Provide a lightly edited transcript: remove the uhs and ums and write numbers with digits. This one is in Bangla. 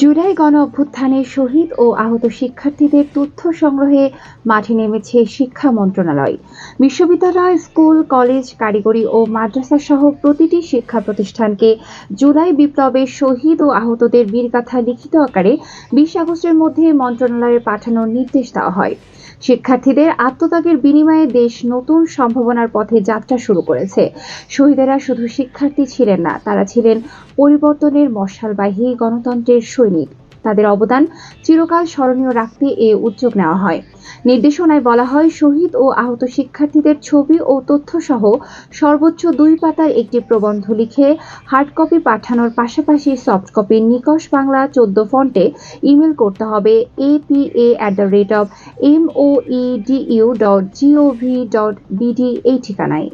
জুলাই গণ অভ্যুত্থানে শহীদ ও আহত শিক্ষার্থীদের তথ্য সংগ্রহে মাঠে নেমেছে শিক্ষা মন্ত্রণালয়। বিশ্ববিদ্যালয়, স্কুল, কলেজ, কারিগরি ও মাদ্রাসা সহ প্রতিটি শিক্ষা প্রতিষ্ঠানকে জুলাই বিপ্লবের শহীদ ও আহতদের বীরগাথা লিখিত আকারে 20 আগস্টের মধ্যে মন্ত্রণালয়ে পাঠানোর নির্দেশ দেওয়া হয়। শিক্ষার্থীদের আত্মত্যাগের বিনিময়ে দেশ নতুন সম্ভাবনার পথে যাত্রা শুরু করেছে। শহীদেরা শুধু শিক্ষার্থী ছিলেন না, তারা ছিলেন পরিবর্তনের মশালবাহী গণতন্ত্রের সৈনিক। তাদের অবদান চিরকাল স্মরণীয় রাখতে এ উদ্যোগ নেওয়া হয়। নির্দেশনায় বলা হয়, শহীদ ও আহত শিক্ষার্থীদের ছবি ও তথ্য সহ সর্বোচ্চ 2 পাতার একটি প্রবন্ধ লিখে হার্ড কপি পাঠানোর পাশাপাশি সফট কপি নিকষ বাংলা 14 ফন্টে ইমেল করতে হবে apa@moedu.gov.bd এই ঠিকানায়।